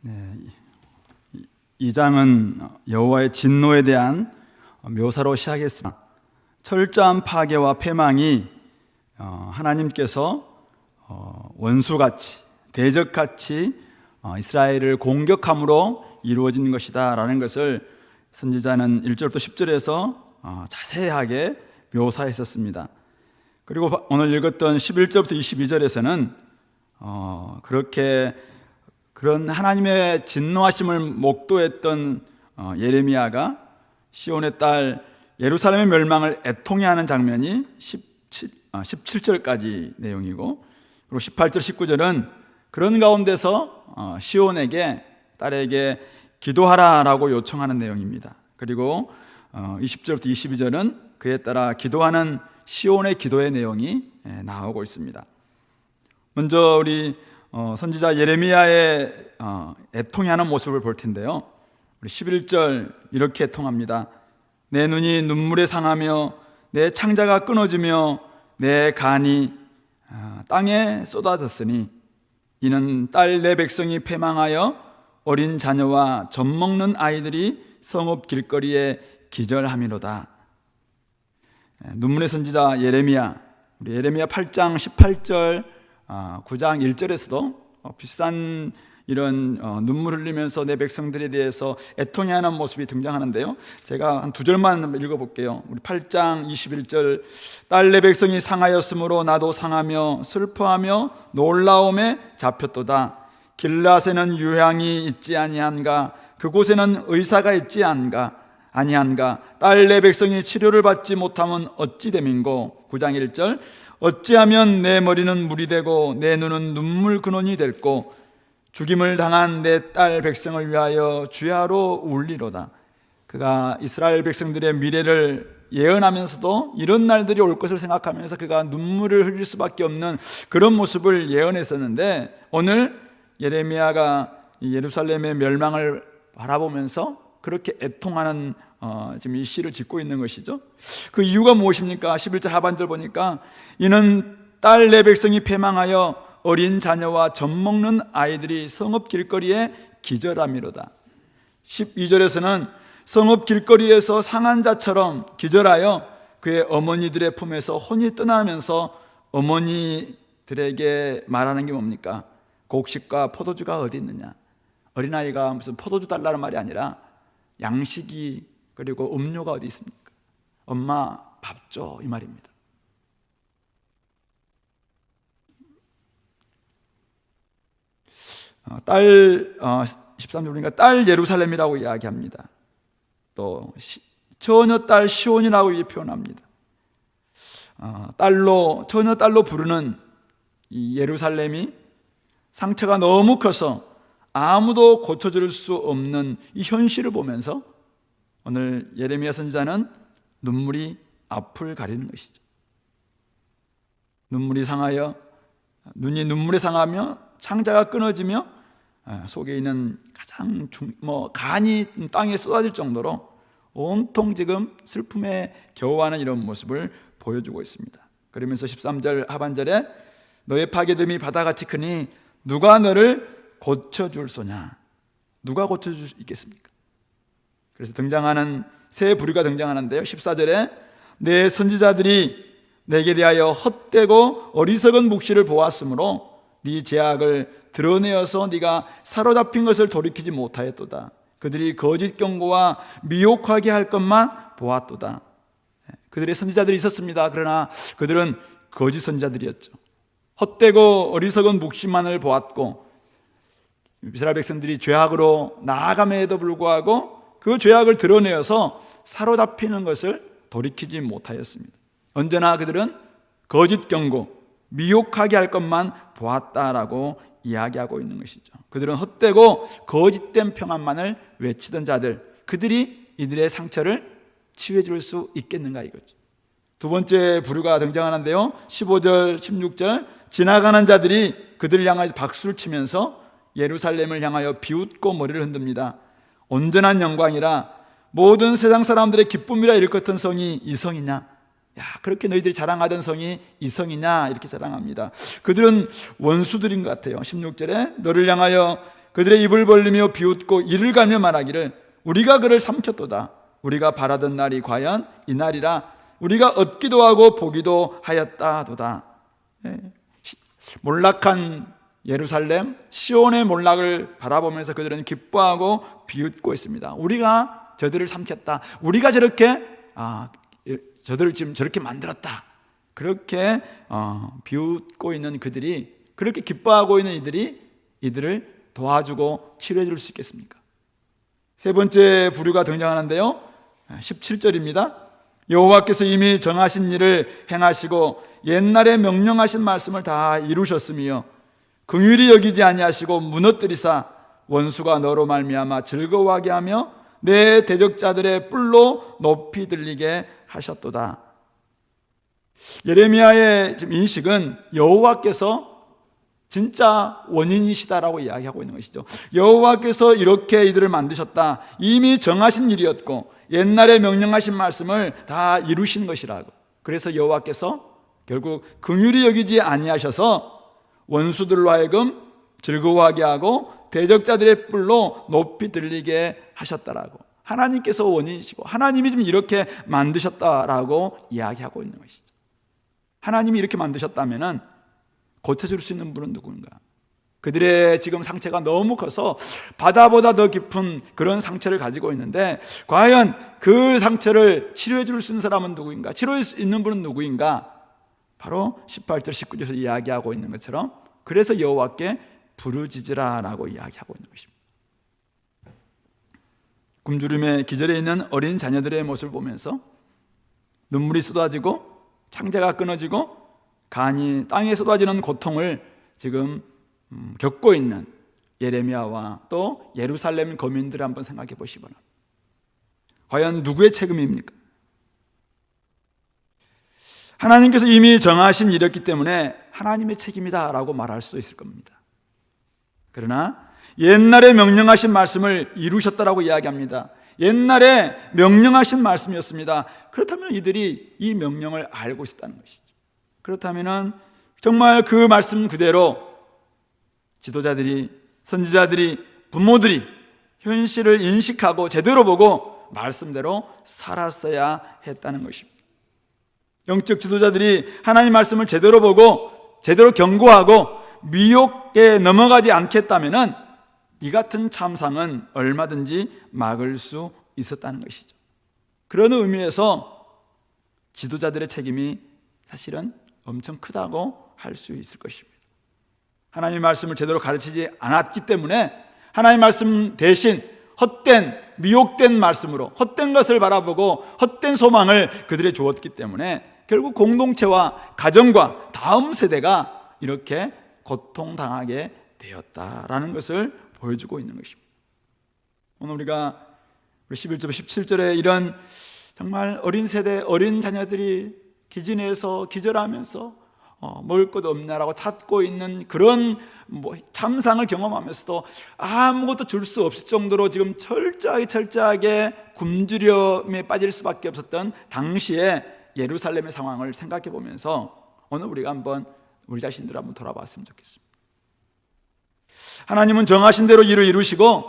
네, 이 장은 여호와의 진노에 대한 묘사로 시작했습니다. 철저한 파괴와 패망이 하나님께서 원수같이 대적같이 이스라엘을 공격함으로 이루어진 것이다 라는 것을 선지자는 1절부터 10절에서 자세하게 묘사했었습니다. 그리고 오늘 읽었던 11절부터 22절에서는 그런 하나님의 진노하심을 목도했던 예레미야가 시온의 딸 예루살렘의 멸망을 애통해하는 장면이 17절까지 내용이고, 그리고 18절 19절은 그런 가운데서 시온에게 딸에게 기도하라라고 요청하는 내용입니다. 그리고 20절부터 22절은 그에 따라 기도하는 시온의 기도의 내용이 나오고 있습니다. 먼저 우리 선지자 예레미야의 애통해하는 모습을 볼 텐데요. 우리 11절 이렇게 애통합니다. 내 눈이 눈물에 상하며 내 창자가 끊어지며 내 간이 땅에 쏟아졌으니 이는 딸 내 백성이 패망하여 어린 자녀와 젖먹는 아이들이 성읍 길거리에 기절함이로다. 눈물의 선지자 예레미야, 우리 예레미야 8장 18절 9장 1절에서도 비슷한 이런 눈물 흘리면서 내 백성들에 대해서 애통해하는 모습이 등장하는데요. 제가 한 두 절만 읽어볼게요. 우리 8장 21절 딸 내 백성이 상하였으므로 나도 상하며 슬퍼하며 놀라움에 잡혔도다. 길앗에는 유향이 있지 아니한가? 그곳에는 의사가 있지 아니한가? 딸 내 백성이 치료를 받지 못하면 어찌 됨인고? 9장 1절 어찌하면 내 머리는 물이 되고 내 눈은 눈물 근원이 됐고 죽임을 당한 내 딸 백성을 위하여 주야로 울리로다. 그가 이스라엘 백성들의 미래를 예언하면서도 이런 날들이 올 것을 생각하면서 그가 눈물을 흘릴 수밖에 없는 그런 모습을 예언했었는데, 오늘 예레미야가 예루살렘의 멸망을 바라보면서 그렇게 애통하는 지금 이 시를 짓고 있는 것이죠. 그 이유가 무엇입니까? 11절 하반절 보니까 이는 딸 내 백성이 패망하여 어린 자녀와 젖먹는 아이들이 성읍 길거리에 기절함이로다. 12절에서는 성읍 길거리에서 상한 자처럼 기절하여 그의 어머니들의 품에서 혼이 떠나면서 어머니들에게 말하는 게 뭡니까? 곡식과 포도주가 어디 있느냐? 어린아이가 무슨 포도주 달라는 말이 아니라 양식이 그리고 음료가 어디 있습니까? 엄마 밥 줘, 이 말입니다. 딸 13절 보니까 딸 예루살렘이라고 이야기합니다. 또 처녀 딸 시온이라고 표현합니다. 처녀 딸로 부르는 이 예루살렘이 상처가 너무 커서 아무도 고쳐줄 수 없는 이 현실을 보면서 오늘 예레미야 선지자는 눈물이 앞을 가리는 것이죠. 눈이 눈물에 상하며 창자가 끊어지며 속에 있는 가장 간이 땅에 쏟아질 정도로 온통 지금 슬픔에 겨워하는 이런 모습을 보여주고 있습니다. 그러면서 13절 하반절에 너의 파괴됨이 바다같이 크니 누가 너를 고쳐줄 소냐? 누가 고쳐줄 수 있겠습니까? 그래서 등장하는 새 부류가 등장하는데요. 14절에 내 선지자들이 내게 대하여 헛되고 어리석은 묵시를 보았으므로 네 죄악을 드러내어서 네가 사로잡힌 것을 돌이키지 못하였도다. 그들이 거짓 경고와 미혹하게 할 것만 보았도다. 그들의 선지자들이 있었습니다. 그러나 그들은 거짓 선지자들이었죠. 헛되고 어리석은 묵시만을 보았고 이스라엘 백성들이 죄악으로 나아감에도 불구하고 그 죄악을 드러내어서 사로잡히는 것을 돌이키지 못하였습니다. 언제나 그들은 거짓 경고, 미혹하게 할 것만 보았다라고 이야기하고 있는 것이죠. 그들은 헛되고 거짓된 평안만을 외치던 자들, 그들이 이들의 상처를 치유해 줄 수 있겠는가 이거죠. 두 번째 부류가 등장하는데요. 15절 16절 지나가는 자들이 그들을 향하여 박수를 치면서 예루살렘을 향하여 비웃고 머리를 흔듭니다. 온전한 영광이라 모든 세상 사람들의 기쁨이라 일컫던 성이 이 성이냐? 야, 그렇게 너희들이 자랑하던 성이 이 성이냐? 이렇게 자랑합니다. 그들은 원수들인 것 같아요. 16절에 너를 향하여 그들의 입을 벌리며 비웃고 이를 갈며 말하기를 우리가 그를 삼켰도다. 우리가 바라던 날이 과연 이 날이라. 우리가 얻기도 하고 보기도 하였다도다. 몰락한 예루살렘 시온의 몰락을 바라보면서 그들은 기뻐하고 비웃고 있습니다. 우리가 저들을 삼켰다. 우리가 저렇게 저들을 지금 저렇게 만들었다. 그렇게 비웃고 있는 그들이, 그렇게 기뻐하고 있는 이들을 도와주고 치료해 줄 수 있겠습니까? 세 번째 부류가 등장하는데요, 17절입니다. 여호와께서 이미 정하신 일을 행하시고 옛날에 명령하신 말씀을 다 이루셨으며 긍휼히 여기지 아니하시고 무너뜨리사 원수가 너로 말미암아 즐거워하게 하며 내 대적자들의 뿔로 높이 들리게 하셨도다. 예레미야의 지금 인식은 여호와께서 진짜 원인이시다라고 이야기하고 있는 것이죠. 여호와께서 이렇게 이들을 만드셨다. 이미 정하신 일이었고 옛날에 명령하신 말씀을 다 이루신 것이라고. 그래서 여호와께서 결국 긍휼히 여기지 아니하셔서 원수들로 하여금 즐거워하게 하고 대적자들의 뿔로 높이 들리게 하셨다라고. 하나님께서 원인이시고 하나님이 좀 이렇게 만드셨다라고 이야기하고 있는 것이죠. 하나님이 이렇게 만드셨다면은 고쳐줄 수 있는 분은 누구인가? 그들의 지금 상처가 너무 커서 바다보다 더 깊은 그런 상처를 가지고 있는데 과연 그 상처를 치료해 줄 수 있는 사람은 누구인가? 치료할 수 있는 분은 누구인가? 바로 18절 19절에서 이야기하고 있는 것처럼 그래서 여호와께 부르짖으라라고 이야기하고 있는 것입니다. 굶주림의 기절에 있는 어린 자녀들의 모습을 보면서 눈물이 쏟아지고 창자가 끊어지고 간이 땅에 쏟아지는 고통을 지금 겪고 있는 예레미야와 또 예루살렘 거민들을 한번 생각해 보시기 바랍니다. 과연 누구의 책임입니까? 하나님께서 이미 정하신 일이었기 때문에 하나님의 책임이다라고 말할 수 있을 겁니다. 그러나 옛날에 명령하신 말씀을 이루셨다라고 이야기합니다. 옛날에 명령하신 말씀이었습니다. 그렇다면 이들이 이 명령을 알고 있었다는 것이죠. 그렇다면 정말 그 말씀 그대로 지도자들이, 선지자들이, 부모들이 현실을 인식하고 제대로 보고 말씀대로 살았어야 했다는 것입니다. 영적 지도자들이 하나님 말씀을 제대로 보고 제대로 경고하고 미혹에 넘어가지 않겠다면 이 같은 참상은 얼마든지 막을 수 있었다는 것이죠. 그런 의미에서 지도자들의 책임이 사실은 엄청 크다고 할 수 있을 것입니다. 하나님의 말씀을 제대로 가르치지 않았기 때문에 하나님의 말씀 대신 헛된, 미혹된 말씀으로 헛된 것을 바라보고 헛된 소망을 그들에 주었기 때문에 결국 공동체와 가정과 다음 세대가 이렇게 고통당하게 되었다라는 것을 보여주고 있는 것입니다. 오늘 우리가 11절, 17절에 이런 정말 어린 세대, 어린 자녀들이 기진해서 기절하면서 먹을 것 없냐라고 찾고 있는 그런 참상을 경험하면서도 아무것도 줄 수 없을 정도로 지금 철저하게 굶주림에 빠질 수밖에 없었던 당시의 예루살렘의 상황을 생각해 보면서 오늘 우리가 한번 우리 자신들을 한번 돌아봤으면 좋겠습니다. 하나님은 정하신 대로 일을 이루시고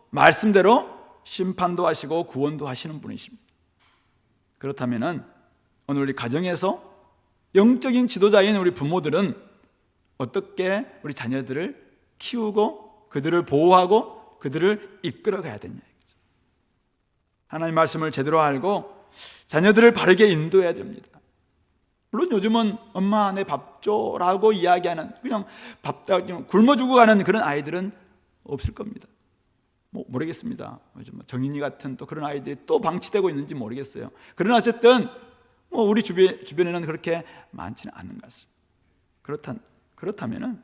말씀대로 심판도 하시고 구원도 하시는 분이십니다. 그렇다면 오늘 우리 가정에서 영적인 지도자인 우리 부모들은 어떻게 우리 자녀들을 키우고 그들을 보호하고 그들을 이끌어 가야 되냐 이거죠. 하나님 말씀을 제대로 알고 자녀들을 바르게 인도해야 됩니다. 물론 요즘은 엄마 내 밥 줘라고 이야기하는 그냥 밥 굶어 죽고 가는 그런 아이들은 없을 겁니다. 모르겠습니다. 요즘 정인이 같은 또 그런 아이들이 또 방치되고 있는지 모르겠어요. 그러나 어쨌든 우리 주변에는 그렇게 많지는 않은 것 같습니다. 그렇다면은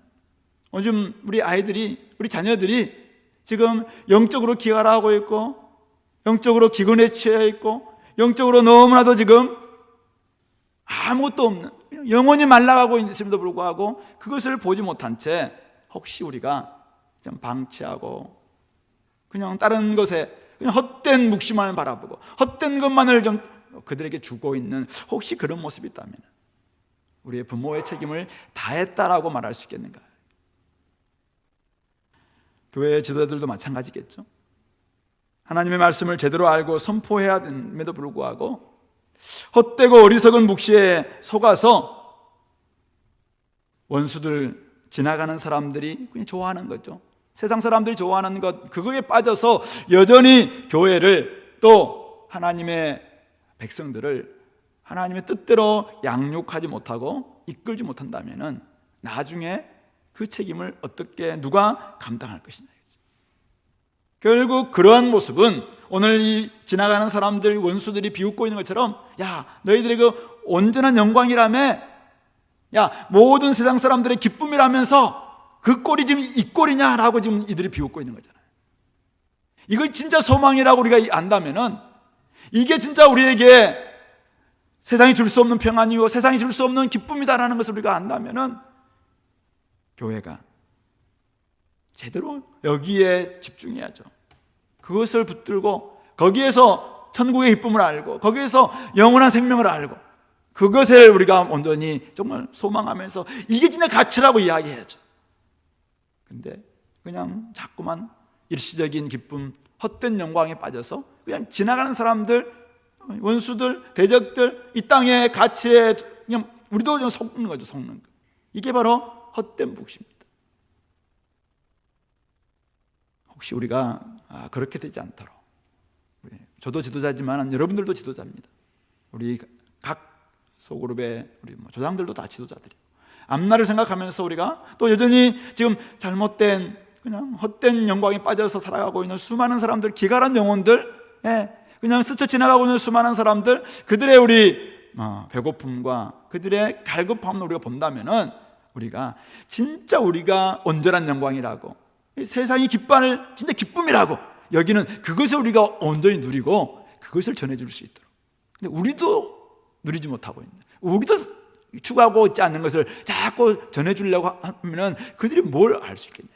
요즘 우리 아이들이, 우리 자녀들이 지금 영적으로 기갈하고 있고 영적으로 기근에 취해 있고 영적으로 너무나도 지금 아무것도 없는 영혼이 말라가고 있음에도 불구하고 그것을 보지 못한 채 혹시 우리가 좀 방치하고 그냥 다른 것에 그냥 헛된 묵시만을 바라보고 헛된 것만을 좀 그들에게 주고 있는 혹시 그런 모습이 있다면 우리의 부모의 책임을 다했다라고 말할 수 있겠는가? 교회 지도자들도 마찬가지겠죠. 하나님의 말씀을 제대로 알고 선포해야 됨에도 불구하고 헛되고 어리석은 묵시에 속아서 원수들, 지나가는 사람들이 그냥 좋아하는 거죠. 세상 사람들이 좋아하는 것, 그거에 빠져서 여전히 교회를, 또 하나님의 백성들을 하나님의 뜻대로 양육하지 못하고 이끌지 못한다면 나중에 그 책임을 어떻게 누가 감당할 것이냐. 결국 그러한 모습은 오늘 이 지나가는 사람들, 원수들이 비웃고 있는 것처럼, 야, 너희들의 그 온전한 영광이라며, 야, 모든 세상 사람들의 기쁨이라면서 그 꼴이 지금 이 꼴이냐라고 지금 이들이 비웃고 있는 거잖아요. 이걸 진짜 소망이라고 우리가 안다면은, 이게 진짜 우리에게 세상이 줄 수 없는 평안이고 세상이 줄 수 없는 기쁨이다라는 것을 우리가 안다면은, 교회가 제대로 여기에 집중해야죠. 그것을 붙들고 거기에서 천국의 기쁨을 알고 거기에서 영원한 생명을 알고 그것을 우리가 온전히 정말 소망하면서 이게 진짜 가치라고 이야기해야죠. 근데 그냥 자꾸만 일시적인 기쁨, 헛된 영광에 빠져서 그냥 지나가는 사람들, 원수들, 대적들, 이 땅의 가치에 그냥 우리도 좀 속는 거죠. 속는 거. 이게 바로 헛된 묵시입니다. 혹시 우리가 그렇게 되지 않도록, 저도 지도자지만 여러분들도 지도자입니다. 우리 각 소그룹의 우리 조장들도 다 지도자들이고, 앞날을 생각하면서 우리가 또 여전히 지금 잘못된 그냥 헛된 영광에 빠져서 살아가고 있는 수많은 사람들, 기갈한 영혼들, 그냥 스쳐 지나가고 있는 수많은 사람들, 그들의 우리 배고픔과 그들의 갈급함을 우리가 본다면은 우리가 진짜 우리가 온전한 영광이라고, 세상이 기뻐할 진짜 기쁨이라고 여기는 그것을 우리가 온전히 누리고 그것을 전해줄 수 있도록. 근데 우리도 누리지 못하고 있는, 우리도 추구하고 있지 않는 것을 자꾸 전해주려고 하면 그들이 뭘 알 수 있겠냐.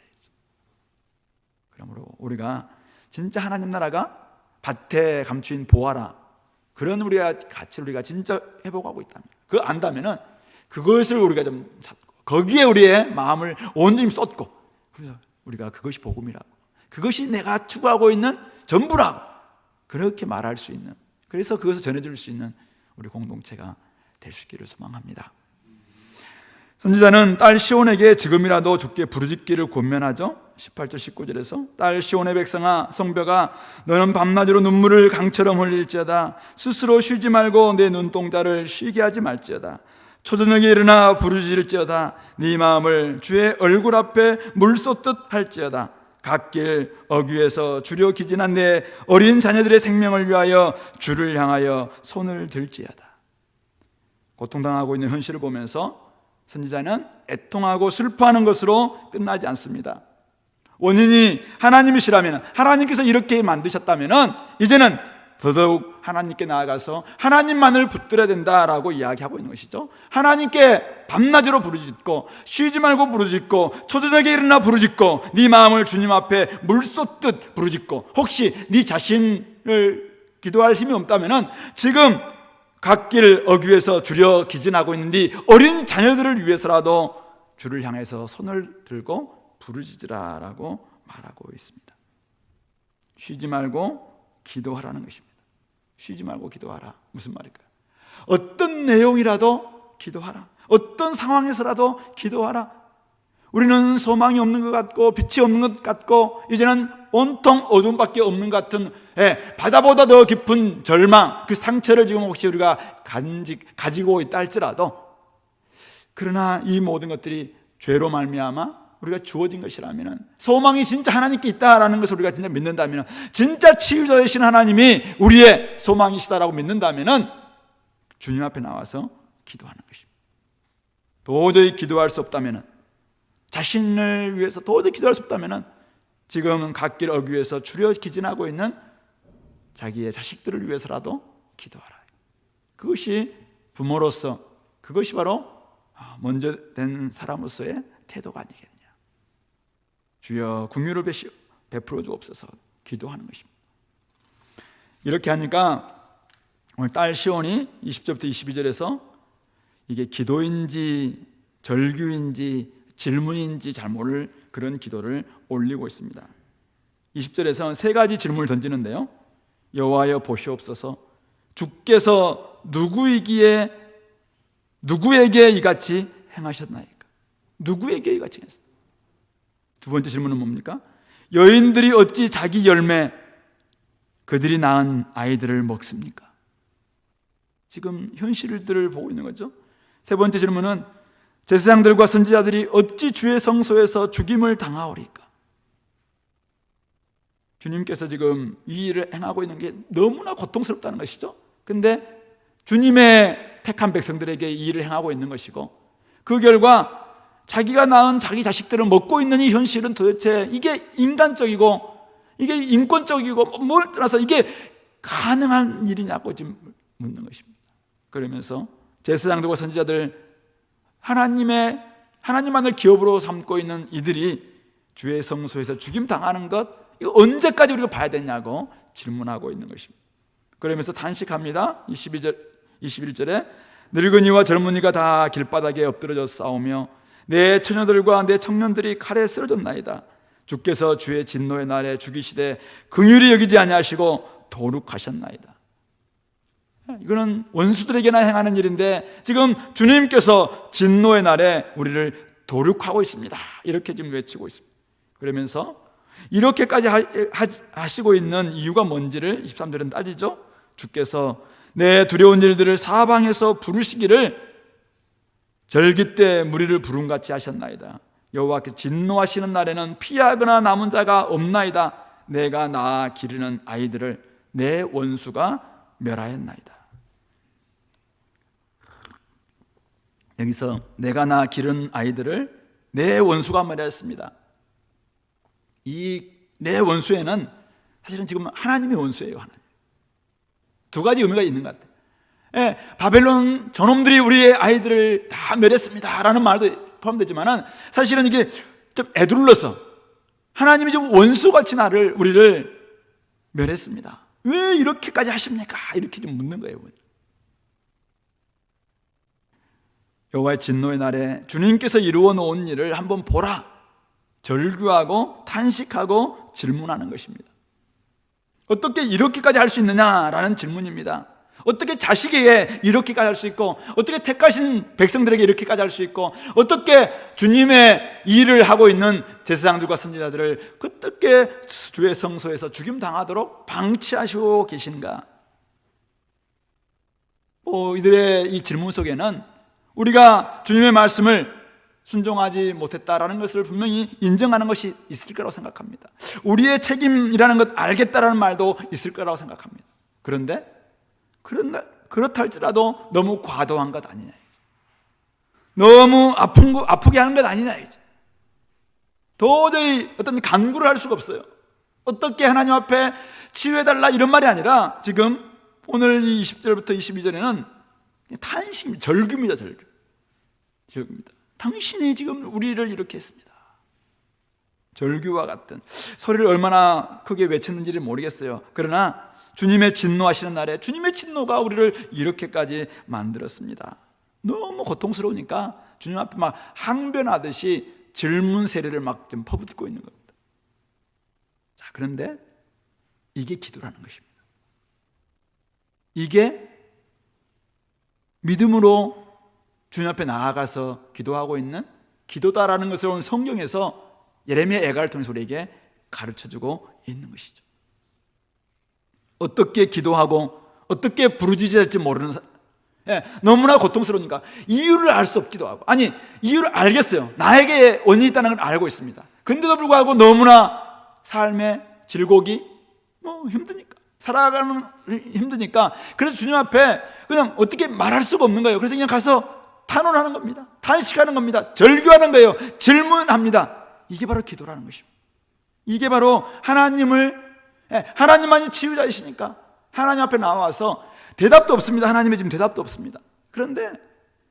그러므로 우리가 진짜 하나님 나라가 밭에 감추인 보화라, 그런 우리가 가치를 우리가 진짜 회복하고 있다면, 그거 안다면은 그것을 우리가 좀 찾고 거기에 우리의 마음을 온전히 쏟고, 그래서 우리가 그것이 복음이라고, 그것이 내가 추구하고 있는 전부라고 그렇게 말할 수 있는, 그래서 그것을 전해줄 수 있는 우리 공동체가 될 수 있기를 소망합니다. 선지자는 딸 시온에게 지금이라도 주께 부르짖기를 권면하죠. 18절 19절에서 딸 시온의 백성아, 성벽아, 너는 밤낮으로 눈물을 강처럼 흘릴지어다. 스스로 쉬지 말고 내 눈동자를 쉬게 하지 말지어다. 초저녁에 일어나 부르짖을지어다. 네 마음을 주의 얼굴 앞에 물 쏟듯 할지어다. 갓길 어귀에서 주려 기진한 내 어린 자녀들의 생명을 위하여 주를 향하여 손을 들지어다. 고통당하고 있는 현실을 보면서 선지자는 애통하고 슬퍼하는 것으로 끝나지 않습니다. 원인이 하나님이시라면, 하나님께서 이렇게 만드셨다면 이제는 더더욱 하나님께 나아가서 하나님만을 붙들어야 된다라고 이야기하고 있는 것이죠. 하나님께 밤낮으로 부르짖고 쉬지 말고 부르짖고 초저녁에 일어나 부르짖고 네 마음을 주님 앞에 물 쏟듯 부르짖고, 혹시 네 자신을 기도할 힘이 없다면 지금 갓길 어귀에서 주려 기진하고 있는 네 어린 자녀들을 위해서라도 주를 향해서 손을 들고 부르짖으라라고 말하고 있습니다. 쉬지 말고 기도하라는 것입니다. 쉬지 말고 기도하라. 무슨 말일까요? 어떤 내용이라도 기도하라. 어떤 상황에서라도 기도하라. 우리는 소망이 없는 것 같고 빛이 없는 것 같고 이제는 온통 어둠밖에 없는 것 같은, 바다보다 더 깊은 절망, 그 상처를 지금 혹시 우리가 가지고 있다 할지라도, 그러나 이 모든 것들이 죄로 말미암아 우리가 주어진 것이라면, 소망이 진짜 하나님께 있다라는 것을 우리가 진짜 믿는다면, 진짜 치유자 되신 하나님이 우리의 소망이시다라고 믿는다면 주님 앞에 나와서 기도하는 것입니다. 도저히 기도할 수 없다면, 자신을 위해서 도저히 기도할 수 없다면 지금 갓길 어귀에서 주려 기진하고 있는 자기의 자식들을 위해서라도 기도하라. 그것이 부모로서, 그것이 바로 먼저 된 사람으로서의 태도가 아니겠냐. 주여 긍휼을 베풀어 주옵소서 기도하는 것입니다. 이렇게 하니까 오늘 딸 시온이 20절부터 22절에서 이게 기도인지 절규인지 질문인지 잘 모를 그런 기도를 올리고 있습니다. 20절에서는 세 가지 질문을 던지는데요. 여호와여 보시옵소서, 주께서 누구에게 이같이 행하셨나이까? 누구에게 이같이 행하셨나이까? 두 번째 질문은 뭡니까? 여인들이 어찌 자기 열매, 그들이 낳은 아이들을 먹습니까? 지금 현실들을 보고 있는 거죠. 세 번째 질문은 제사장들과 선지자들이 어찌 주의 성소에서 죽임을 당하오리까? 주님께서 지금 이 일을 행하고 있는 게 너무나 고통스럽다는 것이죠. 근데 주님의 택한 백성들에게 이 일을 행하고 있는 것이고, 그 결과 자기가 낳은 자기 자식들을 먹고 있는 이 현실은 도대체 이게 인간적이고 이게 인권적이고 뭘 떠나서 이게 가능한 일이냐고 지금 묻는 것입니다. 그러면서 제사장들과 선지자들, 하나님만을 기업으로 삼고 있는 이들이 주의 성소에서 죽임 당하는 것, 이거 언제까지 우리가 봐야 되냐고 질문하고 있는 것입니다. 그러면서 단식합니다. 21절에 늙은이와 젊은이가 다 길바닥에 엎드러져 싸우며 내 처녀들과 내 청년들이 칼에 쓰러졌나이다. 주께서 주의 진노의 날에 죽이시되 긍휼히 여기지 아니하시고 도륙하셨나이다. 이거는 원수들에게나 행하는 일인데 지금 주님께서 진노의 날에 우리를 도륙하고 있습니다. 이렇게 지금 외치고 있습니다. 그러면서 이렇게까지 하시고 있는 이유가 뭔지를 23절은 따지죠. 주께서 내 두려운 일들을 사방에서 부르시기를 절기 때 무리를 부름같이 하셨나이다. 여호와께서 진노하시는 날에는 피하거나 남은 자가 없나이다. 내가 낳아 기르는 아이들을 내 원수가 멸하였나이다. 여기서 내가 낳아 기른 아이들을 내 원수가 멸하였습니다. 이 내 원수에는 사실은 지금 하나님의 원수예요. 하나님. 두 가지 의미가 있는 것 같아요. 바벨론 저놈들이 우리의 아이들을 다 멸했습니다 라는 말도 포함되지만 사실은 이게 좀 애둘러서 하나님이 좀 원수같이 우리를 멸했습니다. 왜 이렇게까지 하십니까? 이렇게 좀 묻는 거예요. 여호와의 진노의 날에 주님께서 이루어 놓은 일을 한번 보라. 절규하고 탄식하고 질문하는 것입니다. 어떻게 이렇게까지 할 수 있느냐라는 질문입니다. 어떻게 자식에게 이렇게까지 할 수 있고, 어떻게 택하신 백성들에게 이렇게까지 할 수 있고, 어떻게 주님의 일을 하고 있는 제사장들과 선지자들을 어떻게 주의 성소에서 죽임 당하도록 방치하시고 계신가? 이들의 이 질문 속에는 우리가 주님의 말씀을 순종하지 못했다라는 것을 분명히 인정하는 것이 있을 거라고 생각합니다. 우리의 책임이라는 것 알겠다라는 말도 있을 거라고 생각합니다. 그런데 그렇다 할지라도 너무 과도한 것 아니냐, 너무 아프게 하는 것 아니냐, 도저히 어떤 간구를 할 수가 없어요. 어떻게 하나님 앞에 치유해달라 이런 말이 아니라 지금 오늘 20절부터 22절에는 탄식, 절규입니다. 절규입니다. 당신이 지금 우리를 이렇게 했습니다. 절규와 같은 소리를 얼마나 크게 외쳤는지를 모르겠어요. 그러나 주님의 진노하시는 날에 주님의 진노가 우리를 이렇게까지 만들었습니다. 너무 고통스러우니까 주님 앞에 막 항변하듯이 질문 세례를 막 좀 퍼붓고 있는 겁니다. 자, 그런데 이게 기도라는 것입니다. 이게 믿음으로 주님 앞에 나아가서 기도하고 있는 기도다라는 것을 오늘 성경에서 예레미야 애가를 통해서 우리에게 가르쳐주고 있는 것이죠. 어떻게 기도하고 어떻게 부르짖을지 모르는 너무나 고통스러우니까 이유를 알 수 없기도 하고, 아니 이유를 알겠어요. 나에게 원인이 있다는 걸 알고 있습니다. 근데도 불구하고 너무나 삶의 질곡이 힘드니까, 살아가는 힘드니까, 그래서 주님 앞에 그냥 어떻게 말할 수가 없는 거예요. 그래서 그냥 가서 탄원하는 겁니다. 탄식하는 겁니다. 절규하는 거예요. 질문합니다. 이게 바로 기도라는 것입니다. 이게 바로 하나님만이 치유자이시니까 하나님 앞에 나와서 대답도 없습니다. 하나님의 지금 대답도 없습니다. 그런데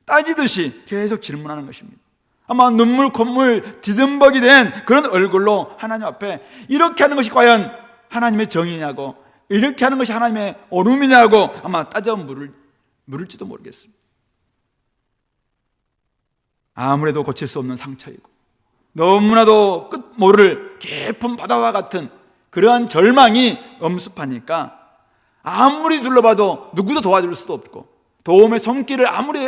따지듯이 계속 질문하는 것입니다. 아마 눈물 콧물 디듬벅이 된 그런 얼굴로 하나님 앞에 이렇게 하는 것이 과연 하나님의 정의냐고, 이렇게 하는 것이 하나님의 옳음이냐고 아마 따져 물을지도 모르겠습니다. 아무래도 고칠 수 없는 상처이고 너무나도 끝 모를 깊은 바다와 같은 그러한 절망이 엄습하니까 아무리 둘러봐도 누구도 도와줄 수도 없고, 도움의 손길을 아무리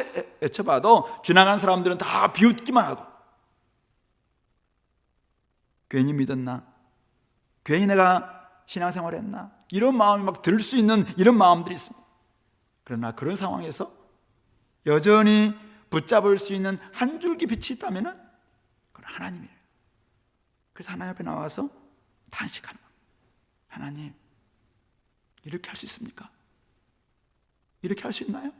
외쳐봐도 지나간 사람들은 다 비웃기만 하고, 괜히 믿었나? 괜히 내가 신앙생활을 했나? 이런 마음이 막 들 수 있는 이런 마음들이 있습니다. 그러나 그런 상황에서 여전히 붙잡을 수 있는 한 줄기 빛이 있다면 그건 하나님이에요. 그래서 하나님 앞에 나와서 탄식하는 겁니다. 하나님, 이렇게 할 수 있습니까? 이렇게 할 수 있나요?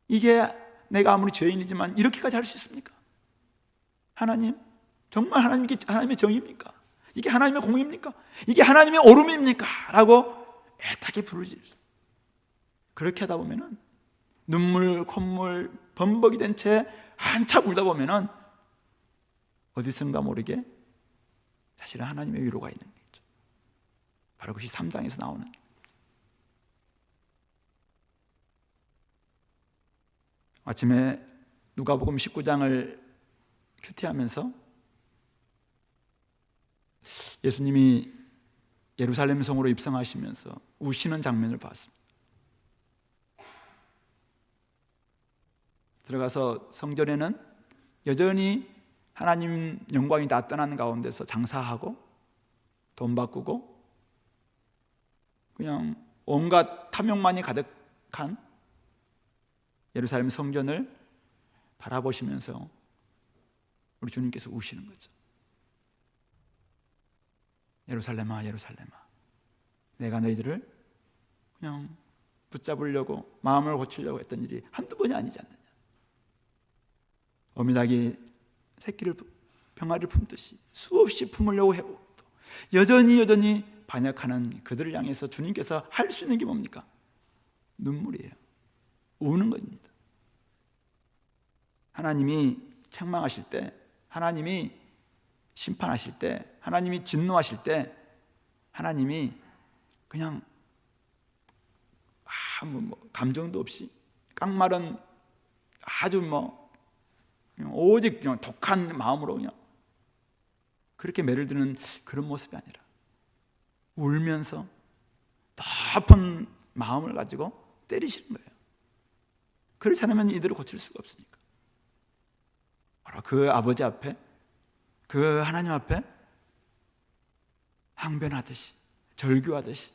이게 내가 아무리 죄인이지만 이렇게까지 할 수 있습니까? 하나님, 정말 하나님의 정의입니까? 이게 하나님의 공의입니까? 이게 하나님의 옳음입니까? 라고 애타게 부르짖어요. 그렇게 하다 보면은 눈물, 콧물, 범벅이 된 채 한참 울다 보면은 어디선가 모르게 사실은 하나님의 위로가 있는 거죠. 바로 그것이 3장에서 나오는 거예요. 아침에 누가복음 19장을 큐티하면서 예수님이 예루살렘 성으로 입성하시면서 우시는 장면을 봤습니다. 들어가서 성전에는 여전히 하나님 영광이 나타나는 가운데서 장사하고 돈 바꾸고 그냥 온갖 탐욕만이 가득한 예루살렘 성전을 바라보시면서 우리 주님께서 우시는 거죠. 예루살렘아, 예루살렘아, 내가 너희들을 그냥 붙잡으려고 마음을 고치려고 했던 일이 한두 번이 아니지 않느냐. 어미닭이 새끼를 병아리를 품듯이 수없이 품으려고 해도 여전히 반역하는 그들을 향해서 주님께서 할 수 있는 게 뭡니까? 눈물이에요. 우는 겁니다. 하나님이 책망하실 때, 하나님이 심판하실 때, 하나님이 진노하실 때 하나님이 그냥 아무 감정도 없이 깡마른 아주 오직 그냥 독한 마음으로 그냥 그렇게 매를 드는 그런 모습이 아니라 울면서 높은 마음을 가지고 때리시는 거예요. 그렇지 않으면 이들을 고칠 수가 없으니까. 바로 그 아버지 앞에, 그 하나님 앞에 항변하듯이, 절규하듯이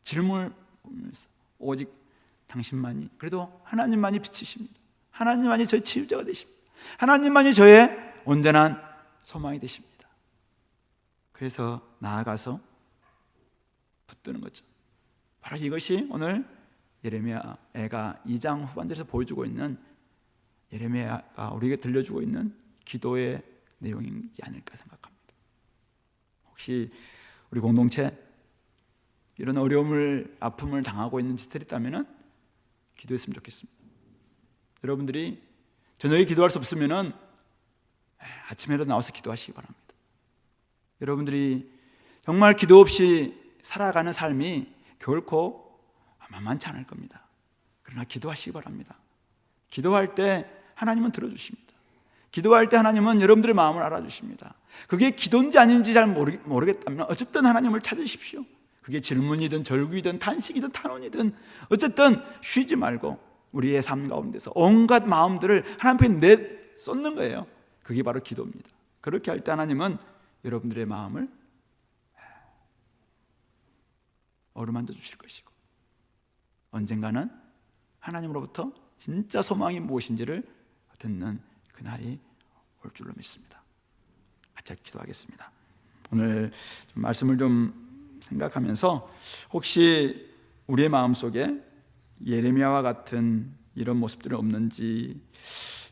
질문을 보면서 오직 당신만이, 그래도 하나님만이 빛이십니다. 하나님만이 저의 치유자가 되십니다. 하나님만이 저의 온전한 소망이 되십니다. 그래서 나아가서 붙드는 거죠. 바로 이것이 오늘 예레미야가 2장 후반절에서 보여주고 있는, 예레미야가 우리에게 들려주고 있는 기도의 내용이지 않을까 생각합니다. 혹시 우리 공동체 이런 어려움을, 아픔을 당하고 있는 지들이 있다면 기도했으면 좋겠습니다. 여러분들이 저녁에 기도할 수 없으면 아침에라도 나와서 기도하시기 바랍니다. 여러분들이 정말 기도 없이 살아가는 삶이 결코 만만치 않을 겁니다. 그러나 기도하시기 바랍니다. 기도할 때 하나님은 들어주십니다. 기도할 때 하나님은 여러분들의 마음을 알아주십니다. 그게 기도인지 아닌지 잘 모르겠다면 어쨌든 하나님을 찾으십시오. 그게 질문이든 절규이든 탄식이든 탄원이든 어쨌든 쉬지 말고 우리의 삶 가운데서 온갖 마음들을 하나님 앞에 내쏟는 거예요. 그게 바로 기도입니다. 그렇게 할 때 하나님은 여러분들의 마음을 어루만져 주실 것이고 언젠가는 하나님으로부터 진짜 소망이 무엇인지를 듣는 그날이 올 줄로 믿습니다. 같이 기도하겠습니다. 오늘 좀 말씀을 좀 생각하면서 혹시 우리의 마음속에 예레미야와 같은 이런 모습들은 없는지,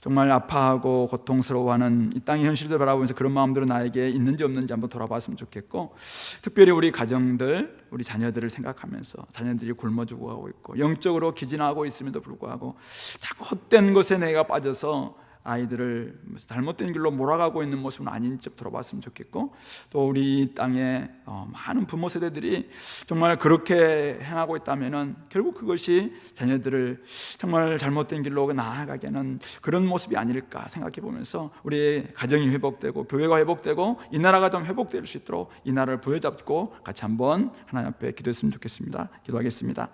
정말 아파하고 고통스러워하는 이 땅의 현실들을 바라보면서 그런 마음들은 나에게 있는지 없는지 한번 돌아봤으면 좋겠고, 특별히 우리 가정들, 우리 자녀들을 생각하면서 자녀들이 굶어 죽어가고 있고 영적으로 기진하고 있음에도 불구하고 자꾸 헛된 것에 내가 빠져서 아이들을 잘못된 길로 몰아가고 있는 모습은 아닌지 돌아봤으면 좋겠고, 또 우리 땅에 많은 부모 세대들이 정말 그렇게 행하고 있다면은 결국 그것이 자녀들을 정말 잘못된 길로 나아가게 하는 그런 모습이 아닐까 생각해 보면서 우리의 가정이 회복되고 교회가 회복되고 이 나라가 좀 회복될 수 있도록 이 나라를 부여잡고 같이 한번 하나님 앞에 기도했으면 좋겠습니다. 기도하겠습니다.